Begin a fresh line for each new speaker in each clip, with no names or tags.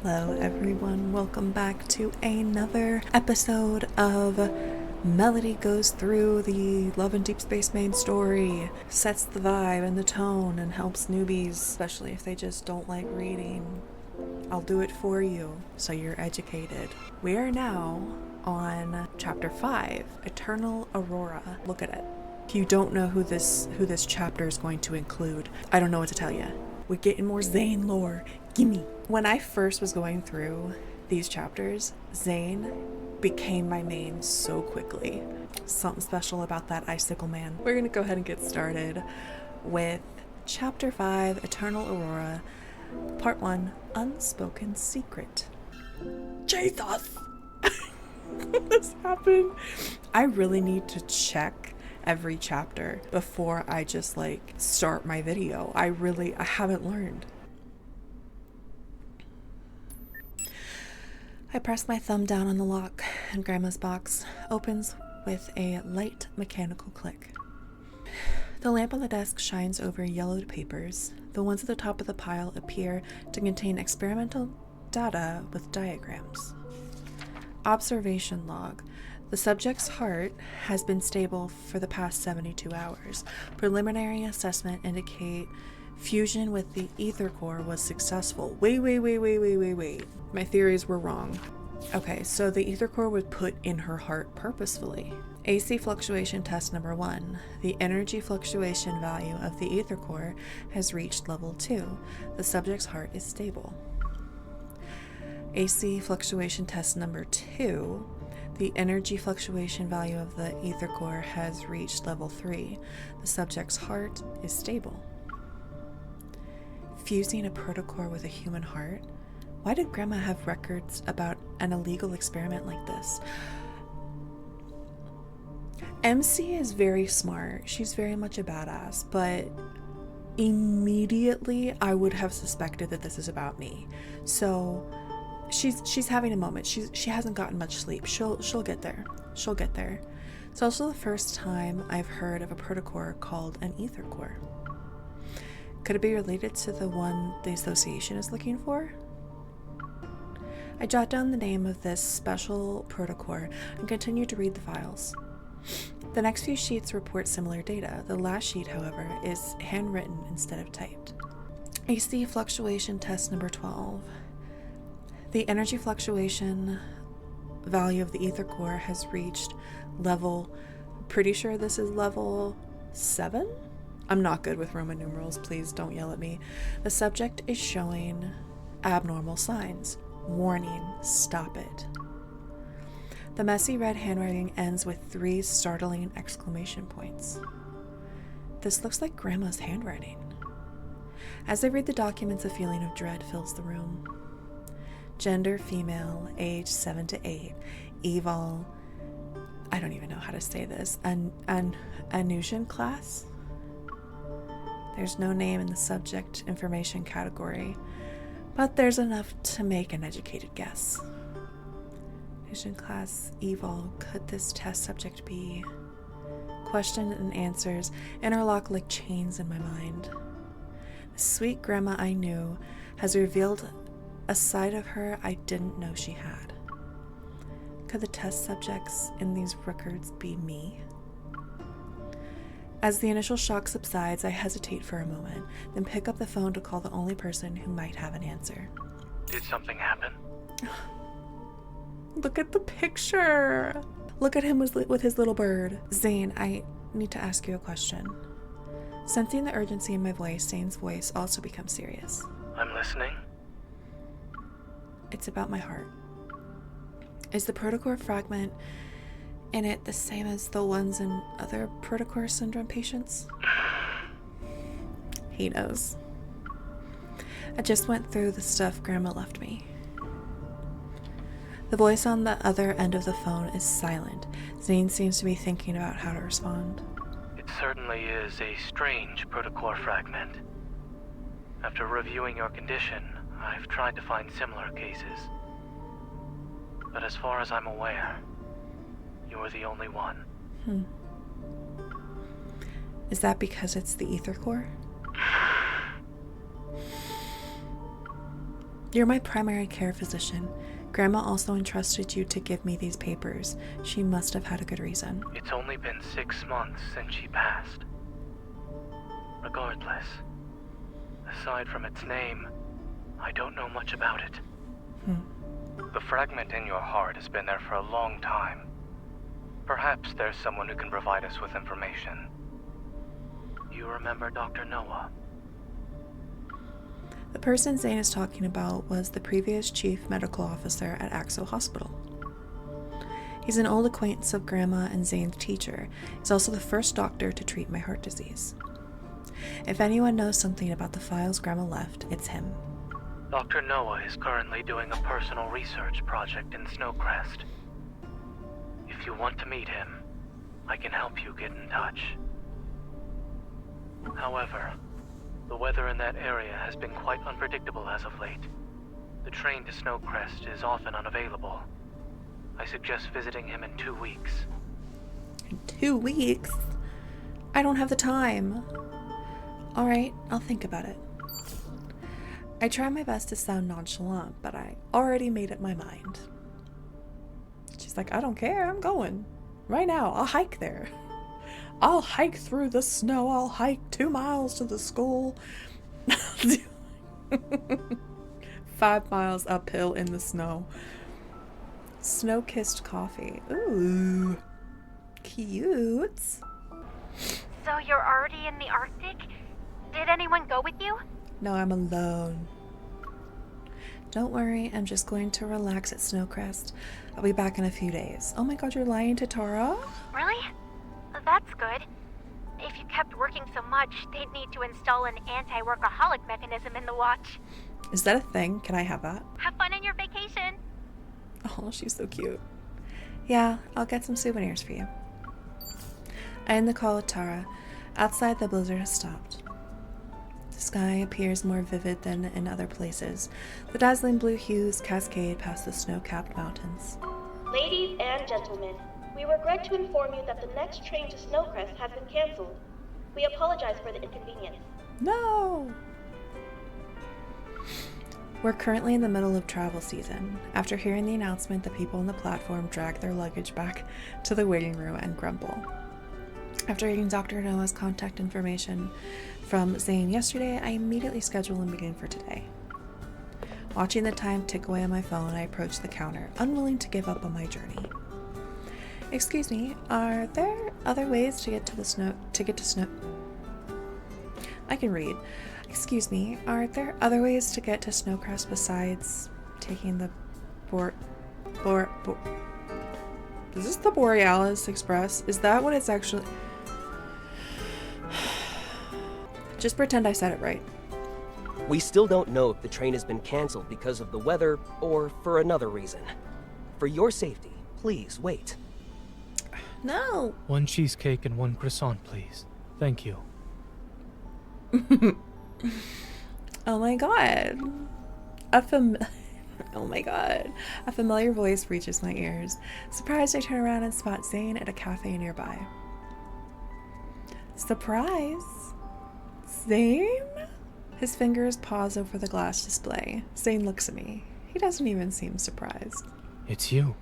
Hello everyone, welcome back to another episode of Melody Goes Through the Love and Deepspace main story. Sets the vibe and the tone and helps newbies, especially if they just don't like reading. I'll do it for you so you're educated. We are now on chapter 5, Eternal Aurora. Look at it. If you don't know who this chapter is going to include, I don't know what to tell you. We're getting more Zane lore. Gimme. When I first was going through these chapters, Zane became my main so quickly. Something special about that icicle man. We're gonna go ahead and get started with chapter 5, Eternal Aurora, part 1, Unspoken Secret. Jesus! This happened. I really need to check every chapter before I just start my video. I haven't learned. I press my thumb down on the lock and Grandma's box opens with a light mechanical click. The lamp on the desk shines over yellowed papers. The ones at the top of the pile appear to contain experimental data with diagrams. Observation log. The subject's heart has been stable for the past 72 hours. Preliminary assessment indicate fusion with the ether core was successful. Wait. My theories were wrong. Okay, so the ether core was put in her heart purposefully. AC fluctuation test number 1. The energy fluctuation value of the ether core has reached level 2. The subject's heart is stable. AC fluctuation test number 2. The energy fluctuation value of the ether core has reached level 3. The subject's heart is stable. Fusing a protocore with a human heart? Why did Grandma have records about an illegal experiment like this? MC is very smart. She's very much a badass, but immediately I would have suspected that this is about me. So she's having a moment. She hasn't gotten much sleep. She'll get there. She'll get there. It's also the first time I've heard of a protocore called an ether core. Could it be related to the one the association is looking for? I jot down the name of this special protocore and continue to read the files. The next few sheets report similar data. The last sheet, however, is handwritten instead of typed. AC fluctuation test number 12. The energy fluctuation value of the ether core has reached level, pretty sure this is level 7? I'm not good with Roman numerals, please don't yell at me. The subject is showing abnormal signs. Warning, stop it. The messy red handwriting ends with 3 startling exclamation points. This looks like Grandma's handwriting. As I read the documents, a feeling of dread fills the room. Gender, female, age 7 to 8, evol, I don't even know how to say this, Anusian class? There's no name in the subject information category, but there's enough to make an educated guess. Anusian class, evol, could this test subject be? Question and answers interlock like chains in my mind. The sweet Grandma I knew has revealed a side of her I didn't know she had. Could the test subjects in these records be me? As the initial shock subsides, I hesitate for a moment, then pick up the phone to call the only person who might have an answer.
Did something happen?
Look at the picture! Look at him with his little bird. Zane, I need to ask you a question. Sensing the urgency in my voice, Zane's voice also becomes serious.
I'm listening.
It's about my heart. Is the protocore fragment in it the same as the ones in other protocore syndrome patients? He knows. I just went through the stuff Grandma left me. The voice on the other end of the phone is silent. Zane seems to be thinking about how to respond.
It certainly is a strange protocore fragment. After reviewing your condition, I've tried to find similar cases. But as far as I'm aware, you're the only one.
Is that because it's the ether core? You're my primary care physician. Grandma also entrusted you to give me these papers. She must have had a good reason.
It's only been 6 months since she passed. Regardless, aside from its name, I don't know much about it. The fragment in your heart has been there for a long time. Perhaps there's someone who can provide us with information. You remember Dr. Noah?
The person Zane is talking about was the previous chief medical officer at Axo Hospital. He's an old acquaintance of Grandma and Zane's teacher. He's also the first doctor to treat my heart disease. If anyone knows something about the files Grandma left, it's him.
Dr. Noah is currently doing a personal research project in Snowcrest. If you want to meet him, I can help you get in touch. However, the weather in that area has been quite unpredictable as of late. The train to Snowcrest is often unavailable. I suggest visiting him in 2 weeks.
2 weeks? I don't have the time. Alright, I'll think about it. I try my best to sound nonchalant, but I already made up my mind. She's like, I don't care, I'm going. Right now, I'll hike there. I'll hike through the snow, I'll hike 2 miles to the school. 5 miles uphill in the snow. Snow-kissed coffee. Ooh. Cute.
So you're already in the Arctic? Did anyone go with you?
No, I'm alone. Don't worry, I'm just going to relax at Snowcrest. I'll be back in a few days. Oh my god, you're lying to Tara?
Really? That's good. If you kept working so much, they'd need to install an anti-workaholic mechanism in the watch.
Is that a thing? Can I have that?
Have fun on your vacation.
Oh, she's so cute. Yeah, I'll get some souvenirs for you. I end the call with Tara. Outside, the blizzard has stopped. The sky appears more vivid than in other places. The dazzling blue hues cascade past the snow-capped mountains.
Ladies and gentlemen, we regret to inform you that the next train to Snowcrest has been cancelled. We apologize for the inconvenience.
No! We're currently in the middle of travel season. After hearing the announcement, the people on the platform drag their luggage back to the waiting room and grumble. After reading Dr. Noah's contact information from Zane yesterday, I immediately schedule a meeting for today. Watching the time tick away on my phone, I approach the counter, unwilling to give up on my journey. Excuse me, are there other ways to get to snow? I can read. Excuse me, are there other ways to get to Snowcrest besides taking the Is this the Borealis Express? Is that what it's actually? Just pretend I said it right.
We still don't know if the train has been canceled because of the weather or for another reason. For your safety, please wait.
No.
1 cheesecake and 1 croissant, please. Thank you.
Oh my god. Oh my god. A familiar voice reaches my ears. Surprised, I turn around and spot Zane at a cafe nearby. Surprise! Zane? His fingers pause over the glass display. Zane looks at me. He doesn't even seem surprised.
It's you.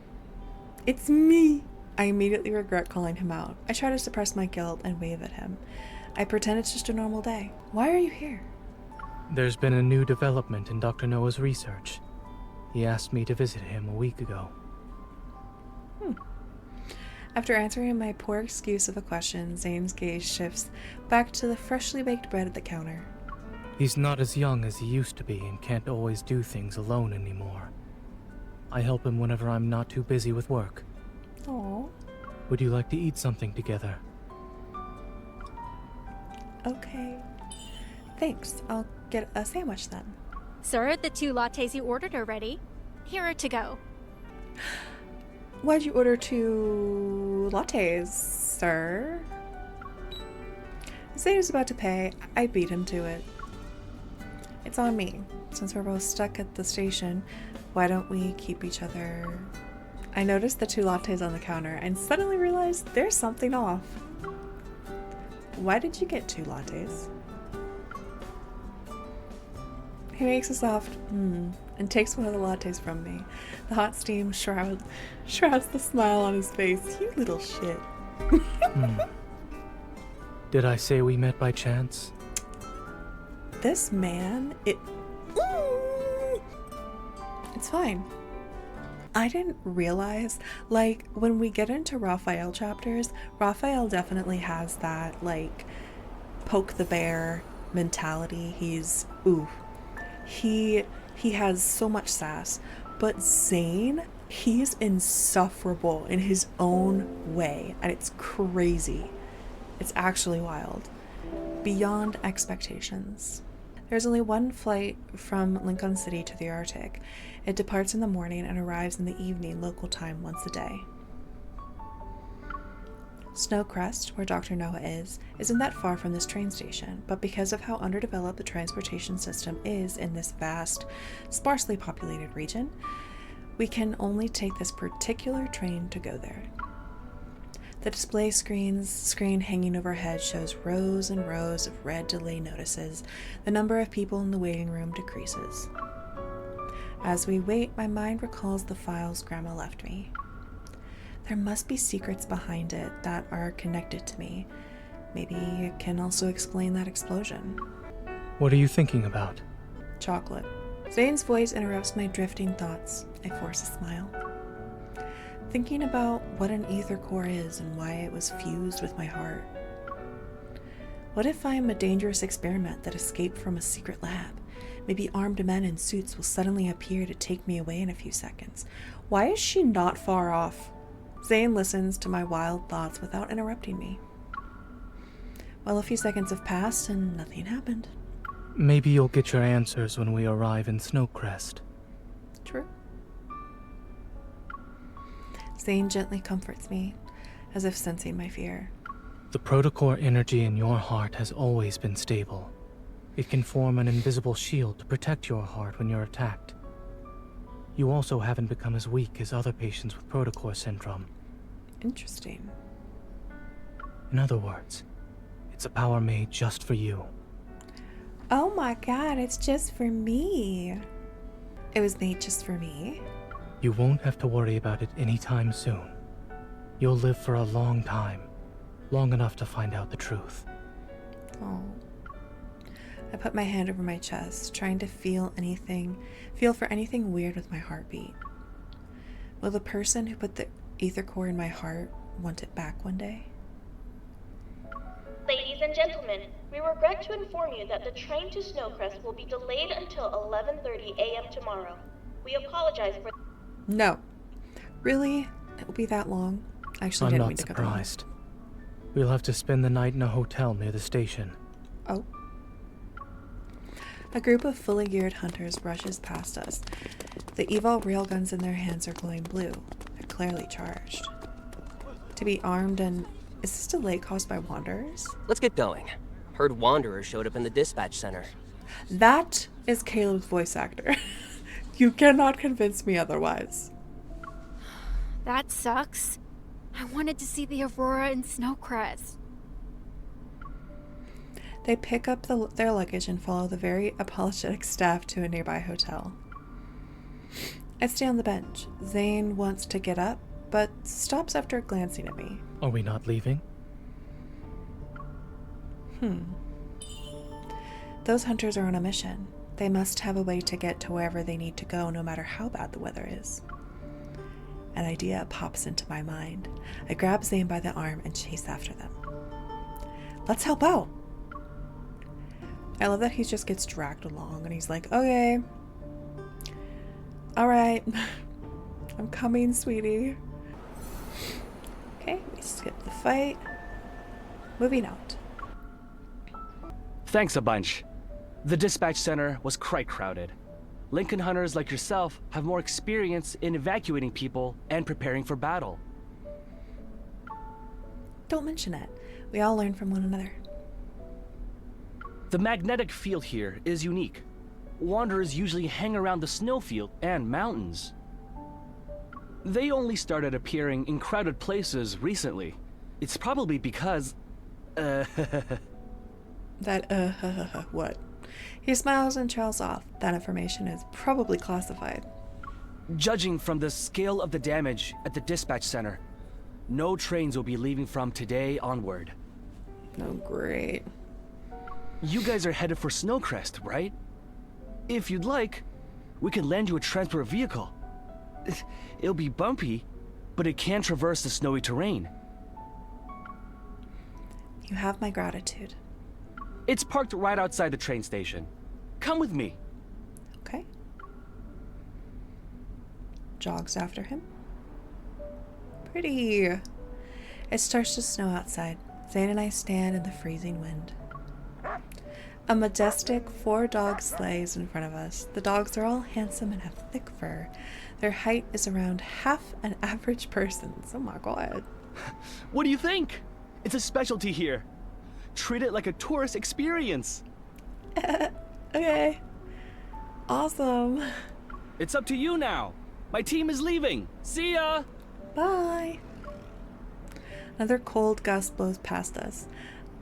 It's me! I immediately regret calling him out. I try to suppress my guilt and wave at him. I pretend it's just a normal day. Why are you here?
There's been a new development in Dr. Noah's research. He asked me to visit him a week ago.
After answering my poor excuse of a question, Zane's gaze shifts back to the freshly baked bread at the counter.
He's not as young as he used to be and can't always do things alone anymore. I help him whenever I'm not too busy with work.
Aww.
Would you like to eat something together?
Okay. Thanks. I'll get a sandwich then.
Sir, the 2 lattes you ordered are ready. Here are to go.
Why'd you order 2 lattes, sir? Zane is about to pay. I beat him to it. It's on me. Since we're both stuck at the station, why don't we keep each other? I noticed the 2 lattes on the counter and suddenly realized there's something off. Why did you get 2 lattes? He makes a soft and takes one of the lattes from me. The hot steam shrouds the smile on his face. You little shit.
Did I say we met by chance?
This man, it's fine. I didn't realize, like, when we get into Raphael chapters, Raphael definitely has that, like, poke the bear mentality. He has so much sass. But Zane, he's insufferable in his own way, and it's crazy. It's actually wild. Beyond expectations. There's only one flight from Lincoln City to the Arctic. It departs in the morning and arrives in the evening local time once a day. Snowcrest, where Dr. Noah isn't that far from this train station, but because of how underdeveloped the transportation system is in this vast, sparsely populated region, we can only take this particular train to go there. The display screen hanging overhead shows rows and rows of red delay notices. The number of people in the waiting room decreases. As we wait, my mind recalls the files Grandma left me. There must be secrets behind it that are connected to me. Maybe it can also explain that explosion.
What are you thinking about?
Chocolate. Zane's voice interrupts my drifting thoughts. I force a smile. Thinking about what an ether core is and why it was fused with my heart. What if I am a dangerous experiment that escaped from a secret lab? Maybe armed men in suits will suddenly appear to take me away in a few seconds. Why is she not far off? Zane listens to my wild thoughts without interrupting me. Well, a few seconds have passed and nothing happened.
Maybe you'll get your answers when we arrive in Snowcrest.
True. Zane gently comforts me, as if sensing my fear.
The protocore energy in your heart has always been stable. It can form an invisible shield to protect your heart when you're attacked. You also haven't become as weak as other patients with protocore syndrome.
Interesting.
In other words, it's a power made just for you.
Oh my god, it's just for me. It was made just for me?
You won't have to worry about it anytime soon. You'll live for a long time, long enough to find out the truth.
Oh. I put my hand over my chest, trying to feel for anything weird with my heartbeat. Will the person who put the ether core in my heart want it back one day?
Ladies and gentlemen, we regret to inform you that the train to Snowcrest will be delayed until 11:30 a.m. tomorrow. We apologize for...
No. Really? It will be that long? I actually didn't mean to
I'm not
cut them off.
surprised. We'll have to spend the night in a hotel near the station.
Oh. A group of fully geared hunters rushes past us. The eval railguns in their hands are glowing blue. They're clearly charged. To be armed and... Is this delay caused by wanderers?
Let's get going. Heard wanderers showed up in the dispatch center.
That is Caleb's voice actor. You cannot convince me otherwise.
That sucks. I wanted to see the Aurora and Snowcrest.
They pick up their luggage and follow the very apologetic staff to a nearby hotel. I stay on the bench. Zane wants to get up, but stops after glancing at me.
Are we not leaving?
Those hunters are on a mission. They must have a way to get to wherever they need to go, no matter how bad the weather is. An idea pops into my mind. I grab Zane by the arm and chase after them. Let's help out! I love that he just gets dragged along and he's like, okay. Alright. I'm coming, sweetie. Okay, we skip the fight. Moving out.
Thanks a bunch. The dispatch center was quite crowded. Lincoln hunters like yourself have more experience in evacuating people and preparing for battle.
Don't mention it. We all learn from one another.
The magnetic field here is unique. Wanderers usually hang around the snowfield and mountains. They only started appearing in crowded places recently. It's probably because...
That, what? He smiles and trails off. That information is probably classified.
Judging from the scale of the damage at the dispatch center, no trains will be leaving from today onward.
Oh, great.
You guys are headed for Snowcrest, right? If you'd like, we can lend you a transport vehicle. It'll be bumpy, but it can traverse the snowy terrain.
You have my gratitude.
It's parked right outside the train station. Come with me.
Okay. Jogs after him. Pretty. It starts to snow outside. Zane and I stand in the freezing wind. A majestic 4-dog sleigh is in front of us. The dogs are all handsome and have thick fur. Their height is around half an average person's. Oh my god.
What do you think? It's a specialty here. Treat it like a tourist experience.
Okay. Awesome.
It's up to you now. My team is leaving. See ya!
Bye. Another cold gust blows past us.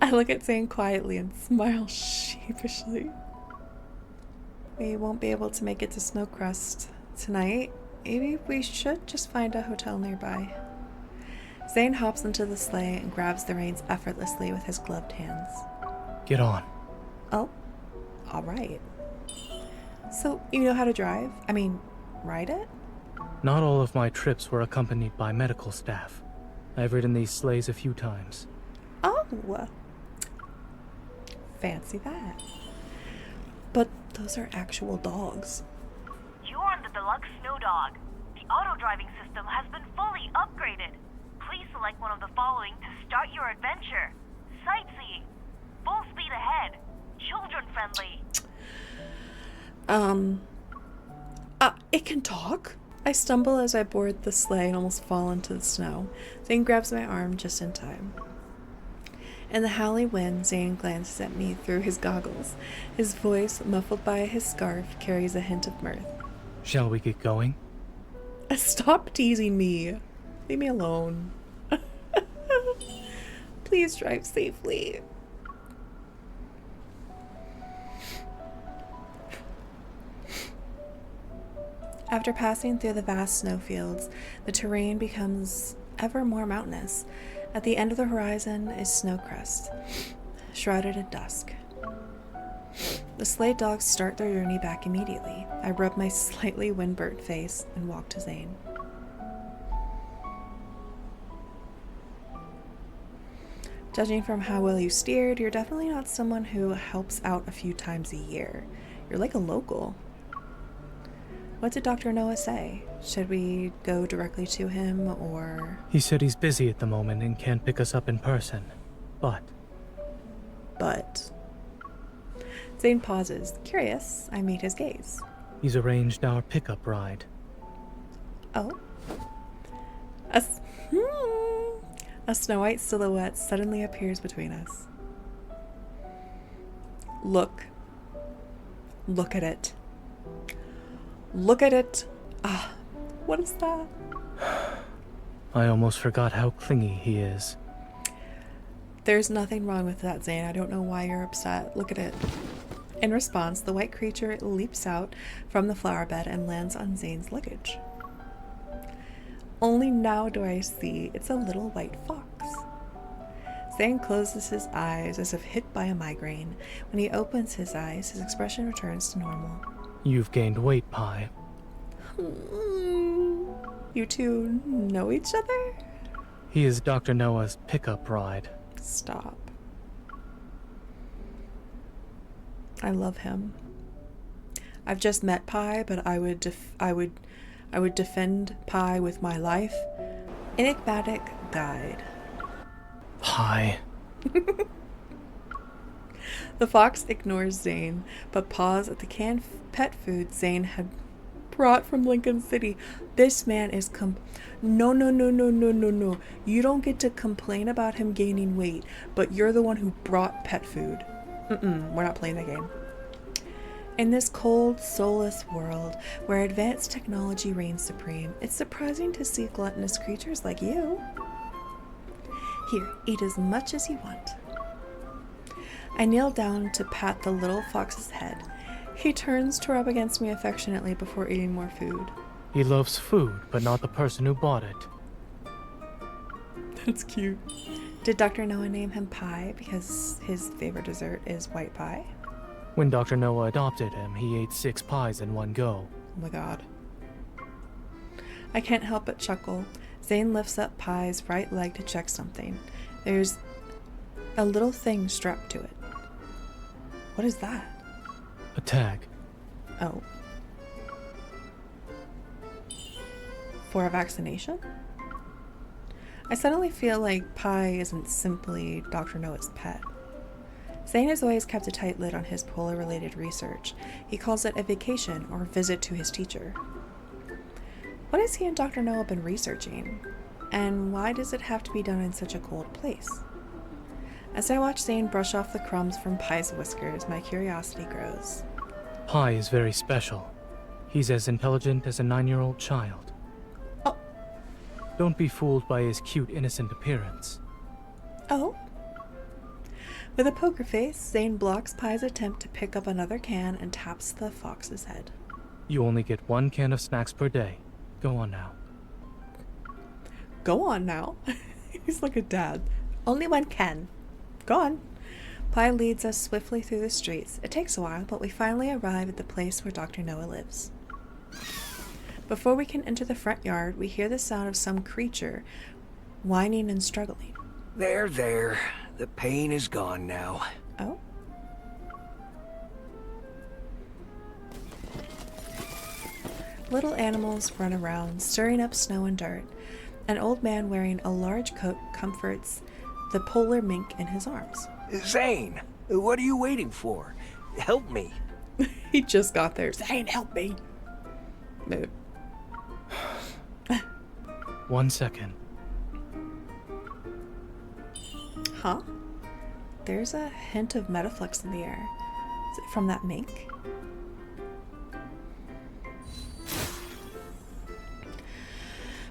I look at Zane quietly and smile sheepishly. We won't be able to make it to Snowcrest tonight. Maybe we should just find a hotel nearby. Zane hops into the sleigh and grabs the reins effortlessly with his gloved hands.
Get on.
Oh, all right. So, you know how to drive? I mean, ride it?
Not all of my trips were accompanied by medical staff. I've ridden these sleighs a few times.
Oh, fancy that. But those are actual dogs.
You're on the deluxe snow dog. The auto driving system has been fully upgraded. Please select one of the following to start your adventure. Sightseeing. Full speed ahead. Children friendly.
It can talk? I stumble as I board the sleigh and almost fall into the snow. Zane grabs my arm just in time. In the howling wind, Zane glances at me through his goggles. His voice, muffled by his scarf, carries a hint of mirth.
Shall we get going?
Stop teasing me. Leave me alone. Please drive safely. After passing through the vast snowfields, the terrain becomes ever more mountainous. At the end of the horizon is Snowcrest, shrouded in dusk. The sleigh dogs start their journey back immediately. I rub my slightly windburnt face and walk to Zane. Judging from how well you steered, you're definitely not someone who helps out a few times a year. You're like a local. What did Dr. Noah say? Should we go directly to him, or...
He said he's busy at the moment and can't pick us up in person. But... Zane pauses. Curious, I meet his gaze. He's arranged our pickup ride.
Oh? A snow white silhouette suddenly appears between us. Look. Look at it. Look at it. Ah, what is that?
I almost forgot how clingy he is.
There's nothing wrong with that, Zane. I don't know why you're upset. Look at it. In response, the white creature leaps out from the flower bed and lands on Zane's luggage. Only now do I see it's a little white fox. Zane closes his eyes as if hit by a migraine. When he opens his eyes, his expression returns to normal.
You've gained weight, Pi.
You two know each other?
He is Dr. Noah's pickup ride.
Stop. I love him. I've just met Pi, but I would defend Pi with my life. Enigmatic guide.
Pi.
The fox ignores Zane, but paws at the canned pet food Zane had brought from Lincoln City. This man is No. You don't get to complain about him gaining weight, but you're the one who brought pet food. We're not playing that game. In this cold, soulless world, where advanced technology reigns supreme, it's surprising to see gluttonous creatures like you. Here, eat as much as you want. I kneel down to pat the little fox's head. He turns to rub against me affectionately before eating more food.
He loves food, but not the person who bought it.
That's cute. Did Dr. Noah name him Pie because his favorite dessert is white pie?
When Dr. Noah adopted him, he ate 6 pies in one go.
Oh my god. I can't help but chuckle. Zane lifts up Pie's right leg to check something. There's a little thing strapped to it. What is that?
A tag.
Oh. For a vaccination? I suddenly feel like Pie isn't simply Dr. Noah's pet. Zane has always kept a tight lid on his polar-related research. He calls it a vacation or visit to his teacher. What has he and Dr. Noah been researching? And why does it have to be done in such a cold place? As I watch Zane brush off the crumbs from Pie's whiskers, my curiosity grows.
Pie is very special. He's as intelligent as a 9-year-old child.
Oh.
Don't be fooled by his cute, innocent appearance.
Oh? With a poker face, Zane blocks Pie's attempt to pick up another can and taps the fox's head.
You only get 1 can of snacks per day. Go on now.
Go on now? He's like a dad. Only 1 can. Go on. Pie leads us swiftly through the streets. It takes a while, but we finally arrive at the place where Dr. Noah lives. Before we can enter the front yard, we hear the sound of some creature whining and struggling.
There. The pain is gone now.
Oh? Little animals run around, stirring up snow and dirt. An old man wearing a large coat comforts the polar mink in his arms.
Zane, what are you waiting for? Help me.
He just got there. Zane, help me. Move.
1 second.
Huh? There's a hint of metaflux in the air. Is it from that mink?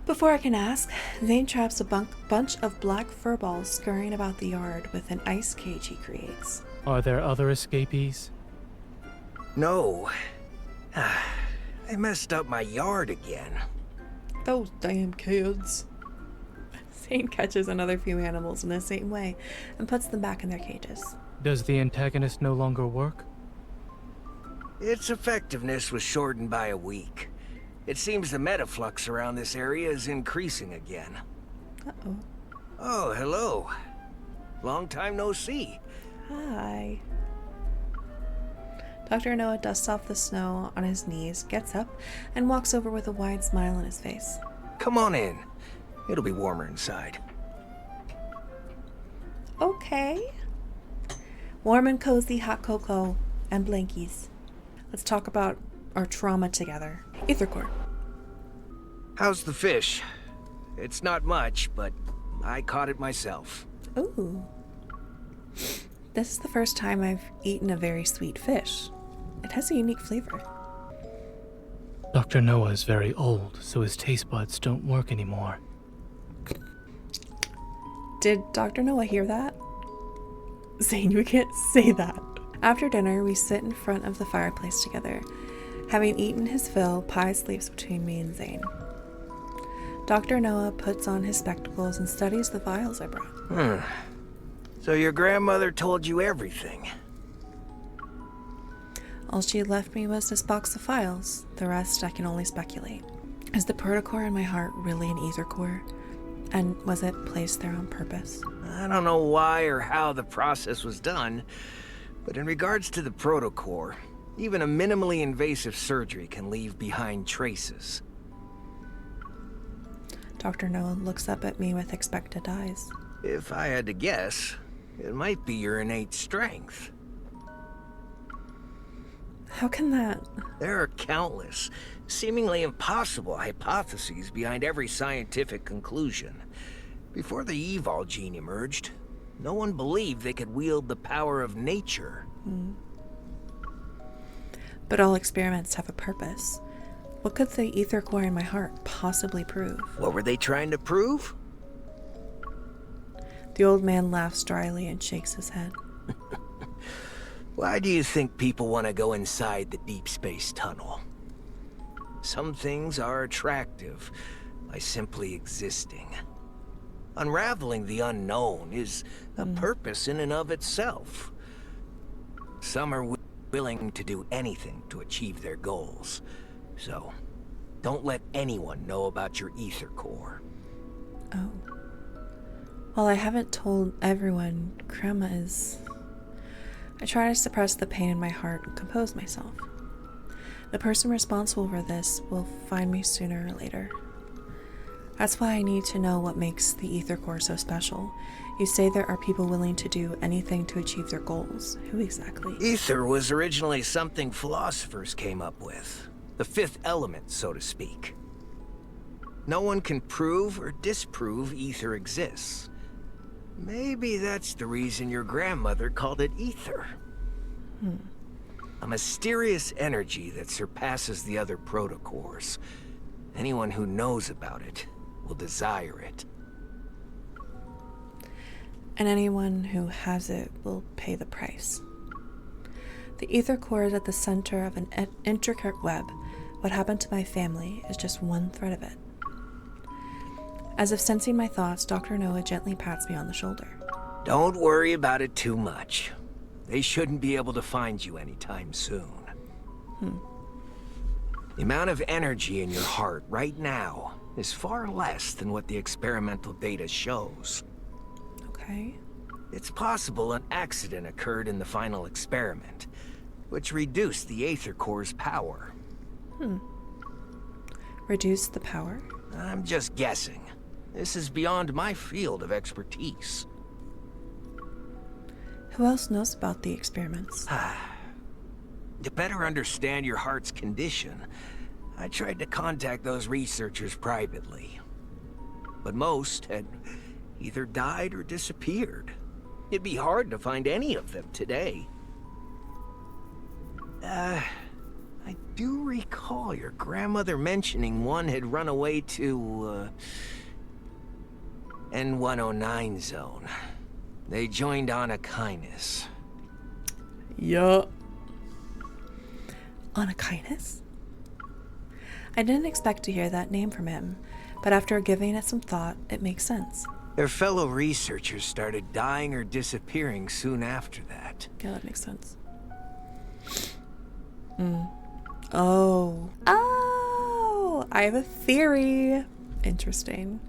Before I can ask, Zane traps a bunch of black furballs scurrying about the yard with an ice cage he creates.
Are there other escapees?
No. I messed up my yard again.
Those damn kids. Zane catches another few animals in the same way and puts them back in their cages.
Does the antagonist no longer work?
Its effectiveness was shortened by a week. It seems the metaflux around this area is increasing again.
Uh-oh.
Oh, hello. Long time no see.
Hi. Dr. Noah dusts off the snow on his knees, gets up, and walks over with a wide smile on his face.
Come on in. It'll be warmer inside.
Okay. Warm and cozy hot cocoa and blankies. Let's talk about our trauma together. Ether core.
How's the fish? It's not much, but I caught it myself.
Ooh. This is the first time I've eaten a very sweet fish. It has a unique flavor.
Dr. Noah is very old, so his taste buds don't work anymore.
Did Dr. Noah hear that? Zane, you can't say that. After dinner, we sit in front of the fireplace together. Having eaten his fill, Pie sleeps between me and Zane. Dr. Noah puts on his spectacles and studies the vials I brought.
So your grandmother told you everything?
All she left me was this box of files. The rest I can only speculate. Is the protocore in my heart really an ether core? And was it placed there on purpose?
I don't know why or how the process was done, but in regards to the protocore, even a minimally invasive surgery can leave behind traces.
Dr. Noah looks up at me with expectant eyes.
If I had to guess, it might be your innate strength.
How can that?
There are countless, seemingly impossible hypotheses behind every scientific conclusion. Before the Evol gene emerged, no one believed they could wield the power of nature.
But all experiments have a purpose. What could the ether core in my heart possibly prove?
What were they trying to prove?
The old man laughs dryly and shakes his head.
Why do you think people want to go inside the deep space tunnel? Some things are attractive by simply existing. Unraveling the unknown is a purpose in and of itself. Some are willing to do anything to achieve their goals. So, don't let anyone know about your ether core.
Oh. Well, I haven't told everyone Grandma is... I try to suppress the pain in my heart and compose myself. The person responsible for this will find me sooner or later. That's why I need to know what makes the ether core so special. You say there are people willing to do anything to achieve their goals. Who exactly?
Ether was originally something philosophers came up with. The fifth element, so to speak. No one can prove or disprove ether exists. Maybe that's the reason your grandmother called it ether. A mysterious energy that surpasses the other protocores. Anyone who knows about it will desire it.
And anyone who has it will pay the price. The ether core is at the center of an intricate web. What happened to my family is just one thread of it. As if sensing my thoughts, Dr. Noah gently pats me on the shoulder.
Don't worry about it too much. They shouldn't be able to find you anytime soon. The amount of energy in your heart right now is far less than what the experimental data shows.
Okay.
It's possible an accident occurred in the final experiment, which reduced the ether core's power.
Reduce the power?
I'm just guessing. This is beyond my field of expertise.
Who else knows about the experiments?
To better understand your heart's condition, I tried to contact those researchers privately. But most had either died or disappeared. It'd be hard to find any of them today. I do recall your grandmother mentioning one had run away to, N109 zone. They joined Anakinus.
Yup. Anakinus? I didn't expect to hear that name from him, but after giving it some thought, it makes sense.
Their fellow researchers started dying or disappearing soon after that.
Yeah, that makes sense. Oh, I have a theory. Interesting.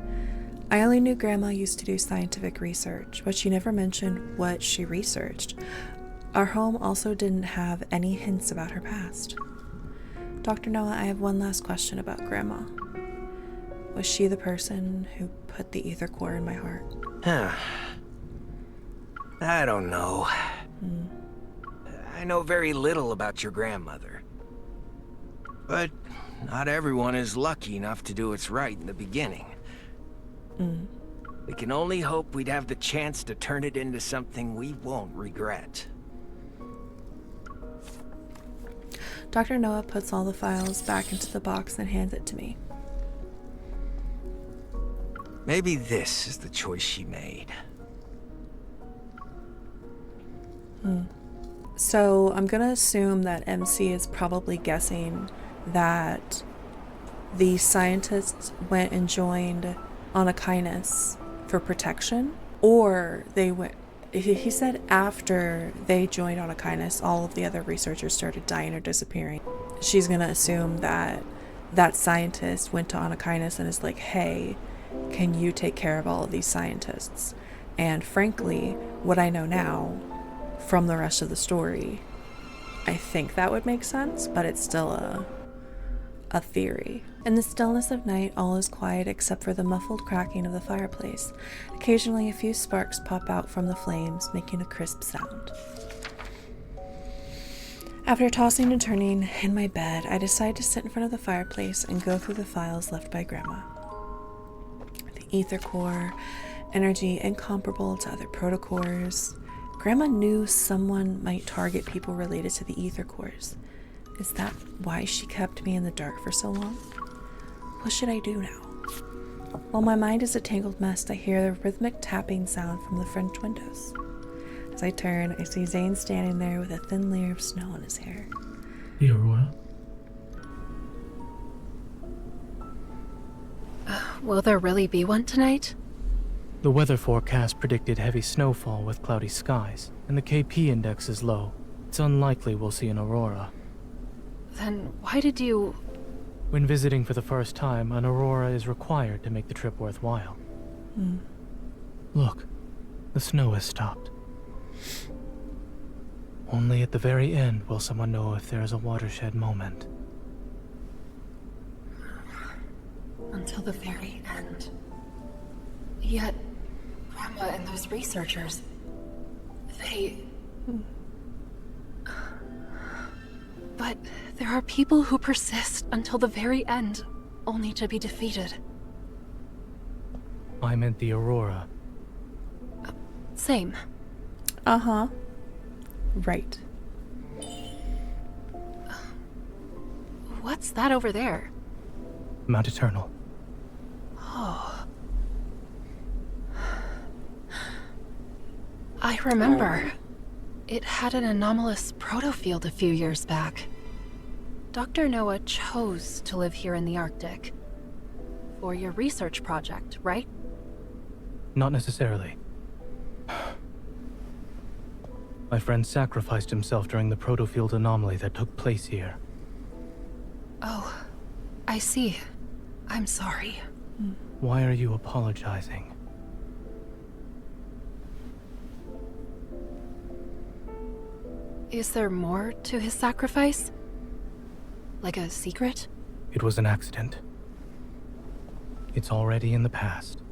I only knew Grandma used to do scientific research, but she never mentioned what she researched. Our home also didn't have any hints about her past. Dr. Noah, I have one last question about Grandma. Was she the person who put the ether core in my heart?
I don't know. I know very little about your grandmother. But not everyone is lucky enough to do what's right in the beginning. We can only hope we'd have the chance to turn it into something we won't regret.
Dr. Noah puts all the files back into the box and hands it to me.
Maybe this is the choice she made.
So I'm gonna assume that MC is probably guessing that the scientists went and joined Anakinus for protection, or they went. He said after they joined Anakinus, all of the other researchers started dying or disappearing. She's gonna assume that that scientist went to Anakinus and is like, hey, can you take care of all of these scientists? And frankly, what I know now from the rest of the story, I think that would make sense, but it's still a theory. In the stillness of night, all is quiet except for the muffled cracking of the fireplace. Occasionally, a few sparks pop out from the flames, making a crisp sound. After tossing and turning in my bed, I decide to sit in front of the fireplace and go through the files left by Grandma. The ether core, energy incomparable to other protocores. Grandma knew someone might target people related to the ether cores. Is that why she kept me in the dark for so long? What should I do now? While my mind is a tangled mess, I hear the rhythmic tapping sound from the French windows. As I turn, I see Zane standing there with a thin layer of snow on his hair.
The Aurora?
Will there really be one tonight?
The weather forecast predicted heavy snowfall with cloudy skies, and the KP index is low. It's unlikely we'll see an aurora.
Then why did you...
When visiting for the first time, an aurora is required to make the trip worthwhile. Look, the snow has stopped. Only at the very end will someone know if there is a watershed moment.
Until the very end. Yet, Grandma and those researchers... they... But there are people who persist until the very end, only to be defeated.
I meant the Aurora.
Same.
Uh-huh. Right.
What's that over there?
Mount Eternal.
Oh. I remember. It had an anomalous protofield a few years back. Dr. Noah chose to live here in the Arctic. For your research project, right?
Not necessarily. My friend sacrificed himself during the protofield anomaly that took place here.
Oh, I see. I'm sorry.
Why are you apologizing?
Is there more to his sacrifice? Like a secret?
It was an accident. It's already in the past.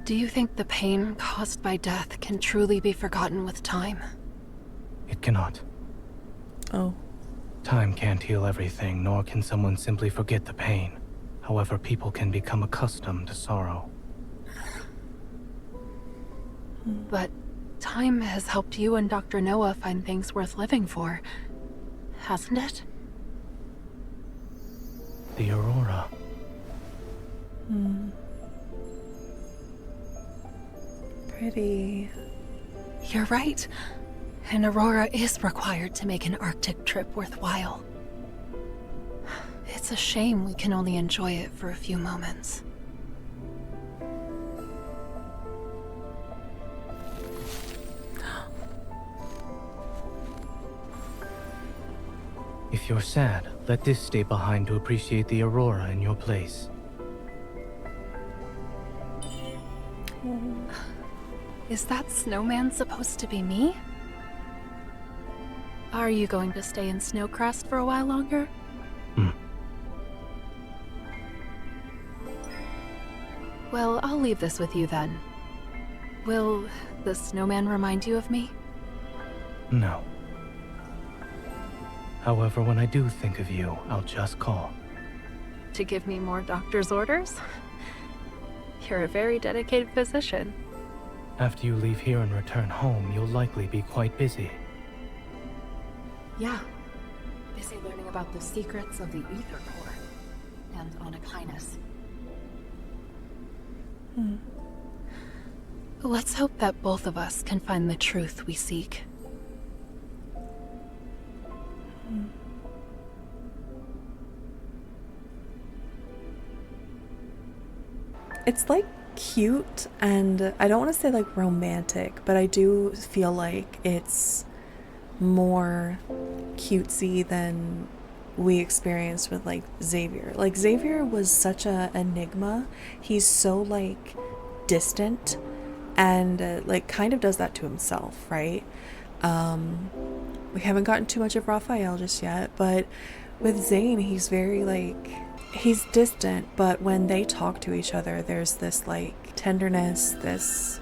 Do you think the pain caused by death can truly be forgotten with time?
It cannot.
Oh.
Time can't heal everything, nor can someone simply forget the pain. However, people can become accustomed to sorrow.
But time has helped you and Dr. Noah find things worth living for, hasn't it?
The Aurora.
Pretty.
You're right. An Aurora is required to make an Arctic trip worthwhile. It's a shame we can only enjoy it for a few moments.
If you're sad, let this stay behind to appreciate the Aurora in your place.
Is that snowman supposed to be me? Are you going to stay in Snowcrest for a while longer? Well, I'll leave this with you then. Will the snowman remind you of me?
No. However, when I do think of you, I'll just call.
To give me more doctor's orders? You're a very dedicated physician.
After you leave here and return home, you'll likely be quite busy.
Yeah. Busy learning about the secrets of the Ether Core and Onychines. Let's hope that both of us can find the truth we seek.
It's like cute, and I don't want to say like romantic, but I do feel like it's more cutesy than we experienced with like Xavier. Like Xavier was such a enigma. He's so like distant and like kind of does that to himself, right? We haven't gotten too much of Raphael just yet, but with Zane, he's very like, he's distant, but when they talk to each other, there's this like tenderness, this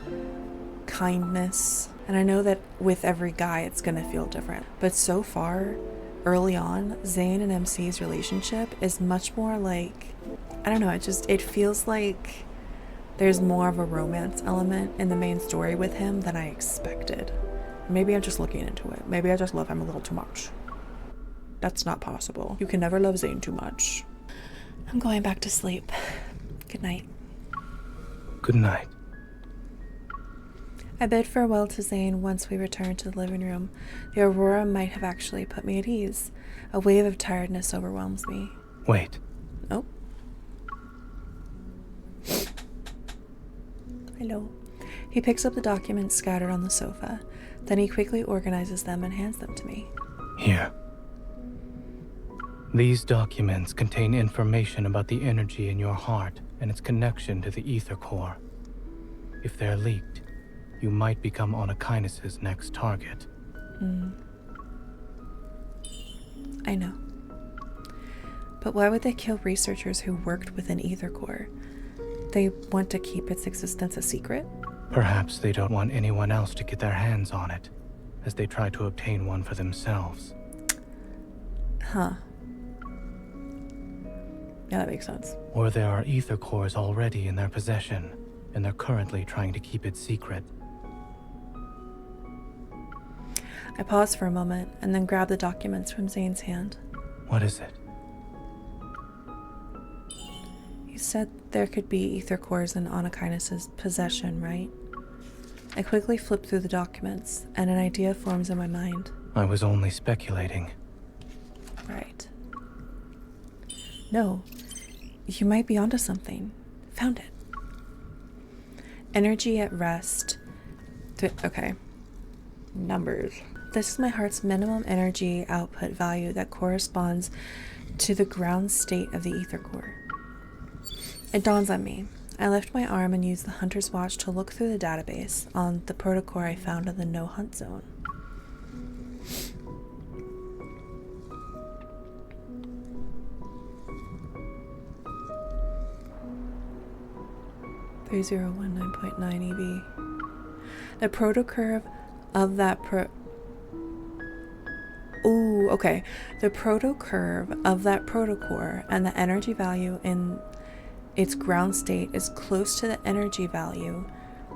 kindness. And I know that with every guy, it's gonna feel different. But so far, early on, Zane and MC's relationship is much more like, I don't know, it feels like there's more of a romance element in the main story with him than I expected. Maybe I'm just looking into it. Maybe I just love him a little too much. That's not possible. You can never love Zane too much. I'm going back to sleep. Good night.
Good night.
I bid farewell to Zane once we returned to the living room. The Aurora might have actually put me at ease. A wave of tiredness overwhelms me.
Wait.
Oh. Hello. He picks up the documents scattered on the sofa. Then he quickly organizes them and hands them to me.
Here. These documents contain information about the energy in your heart and its connection to the ether core. If they're leaked, you might become Anakinus' next target.
I know. But why would they kill researchers who worked with an ether core? They want to keep its existence a secret?
Perhaps they don't want anyone else to get their hands on it, as they try to obtain one for themselves.
Huh. Yeah, that makes sense.
Or there are ether cores already in their possession, and they're currently trying to keep it secret.
I pause for a moment and then grab the documents from Zane's hand.
What is it?
You said there could be ether cores in Anakinus' possession, right? I quickly flip through the documents, and an idea forms in my mind.
I was only speculating.
Right. No. You might be onto something. Found it. Energy at rest. Okay. Numbers. This is my heart's minimum energy output value that corresponds to the ground state of the ether core. It dawns on me. I lift my arm and use the hunter's watch to look through the database on the protocore I found in the no-hunt zone. .9 EV. The protocurve of that The protocurve of that protocore and the energy value in its ground state is close to the energy value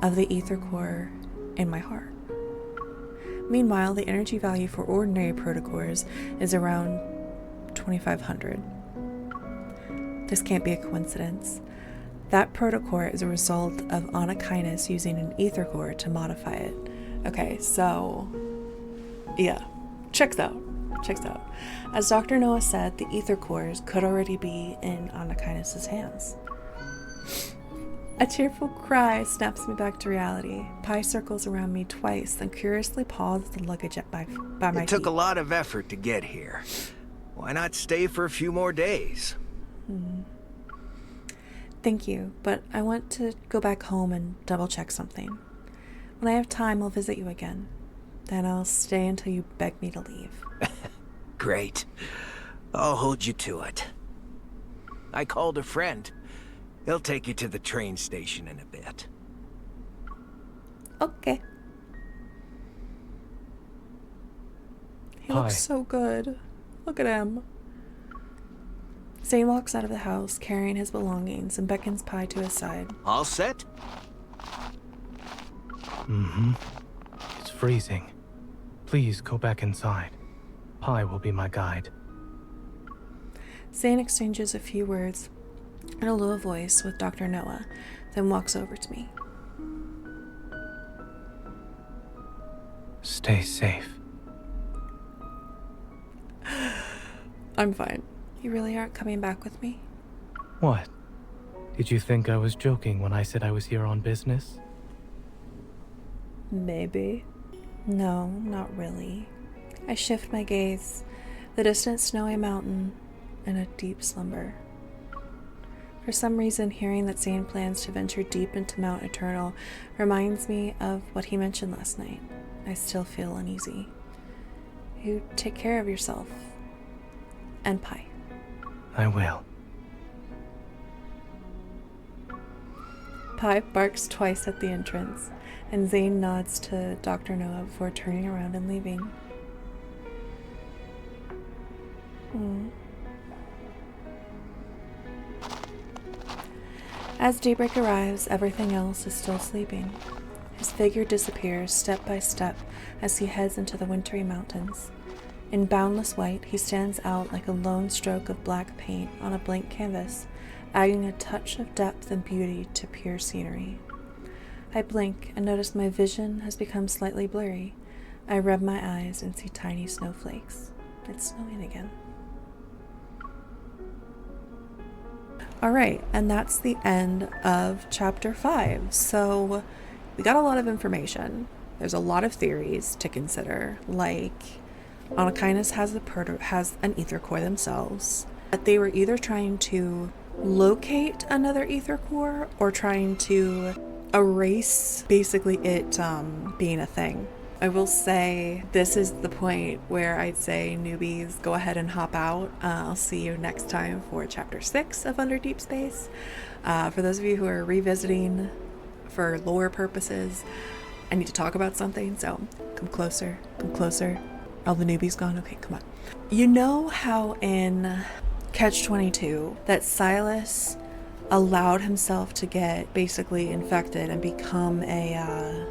of the ether core in my heart. Meanwhile, the energy value for ordinary protocores is around 2500. This can't be a coincidence. That protocore is a result of Anakinus using an ether core to modify it. Okay, so yeah, checks out. As Dr. Noah said, the ether cores could already be in Anakinus' hands. A tearful cry snaps me back to reality. Pi circles around me twice, then curiously paws the luggage by my feet.
It took a lot of effort to get here. Why not stay for a few more days?
Thank you, but I want to go back home and double-check something. When I have time, I'll visit you again. Then I'll stay until you beg me to leave.
Great. I'll hold you to it. I called a friend. He'll take you to the train station in a bit.
Okay. He
Hi.
looks so good. Look at him. Zane walks out of the house, carrying his belongings, and beckons Pi to his side.
All set?
It's freezing. Please go back inside. Pi will be my guide.
Zane exchanges a few words in a low voice with Dr. Noah, then walks over to me.
Stay safe.
I'm fine. You really aren't coming back with me?
What? Did you think I was joking when I said I was here on business?
Maybe. No, not really. I shift my gaze, the distant snowy mountain, and a deep slumber. For some reason, hearing that Zane plans to venture deep into Mount Eternal reminds me of what he mentioned last night. I still feel uneasy. You take care of yourself. And Pi.
I will.
Pi barks twice at the entrance, and Zane nods to Dr. Noah before turning around and leaving. As daybreak arrives, everything else is still sleeping. His figure disappears step by step as he heads into the wintry mountains. In boundless white, he stands out like a lone stroke of black paint on a blank canvas, adding a touch of depth and beauty to pure scenery. I blink and notice my vision has become slightly blurry. I rub my eyes and see tiny snowflakes. It's snowing again. Alright, and that's the end of chapter 5. So we got a lot of information. There's a lot of theories to consider, like Onakainis has an ether core themselves. But they were either trying to locate another ether core or trying to erase basically it being a thing. I will say this is the point where I'd say newbies go ahead and hop out. I'll see you next time for chapter 6 of Under Deep Space. For those of you who are revisiting for lore purposes, I need to talk about something, so come closer, come closer. All the newbies gone? Okay, come on. You know how in Catch-22 that Silas allowed himself to get basically infected and become a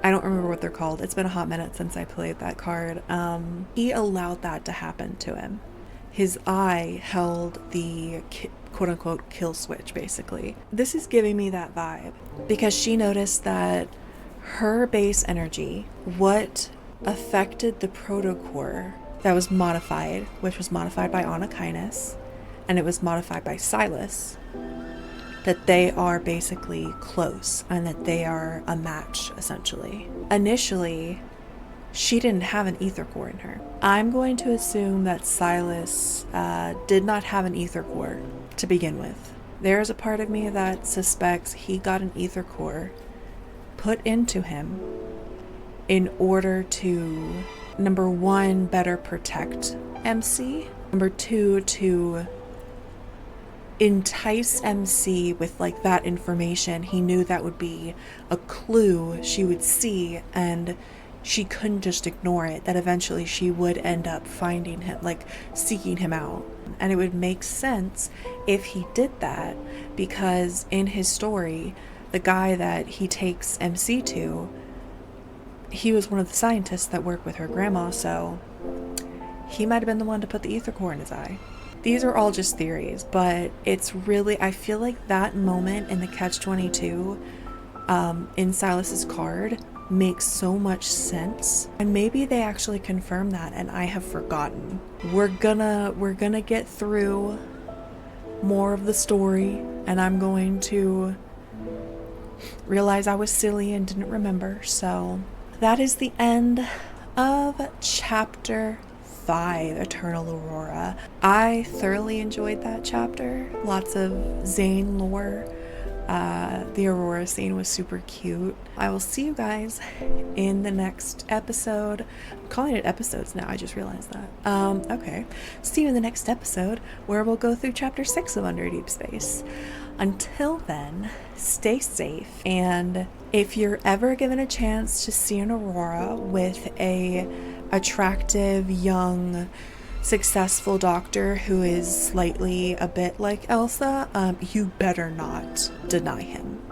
I don't remember what they're called. It's been a hot minute since I played that card. He allowed that to happen to him. His eye held the quote-unquote kill switch, basically. This is giving me that vibe because she noticed that her base energy, what affected the protocore that was modified, which was modified by Onakainis, and it was modified by Silas, that they are basically close and that they are a match, essentially. Initially, she didn't have an ether core in her. I'm going to assume that Silas did not have an ether core to begin with. There's a part of me that suspects he got an ether core put into him in order to, number one, better protect MC, number two, to entice MC with like that information. He knew that would be a clue she would see and she couldn't just ignore it, that eventually she would end up finding him, like seeking him out. And it would make sense if he did that, because in his story, the guy that he takes MC to, he was one of the scientists that worked with her grandma, so he might have been the one to put the ether core in his eye. These are all just theories, but it's really, I feel like that moment in the Catch-22 in Silas's card makes so much sense, and maybe they actually confirm that and I have forgotten. We're gonna get through more of the story and I'm going to realize I was silly and didn't remember. So that is the end of chapter 5, Eternal Aurora. I thoroughly enjoyed that chapter. Lots of Zane lore. The Aurora scene was super cute. I will see you guys in the next episode. I'm calling it episodes now, I just realized that. Okay. See you in the next episode where we'll go through chapter 6 of Under Deep Space. Until then, stay safe, and if you're ever given a chance to see an Aurora with a attractive, young, successful doctor who is slightly a bit like Elsa, you better not deny him.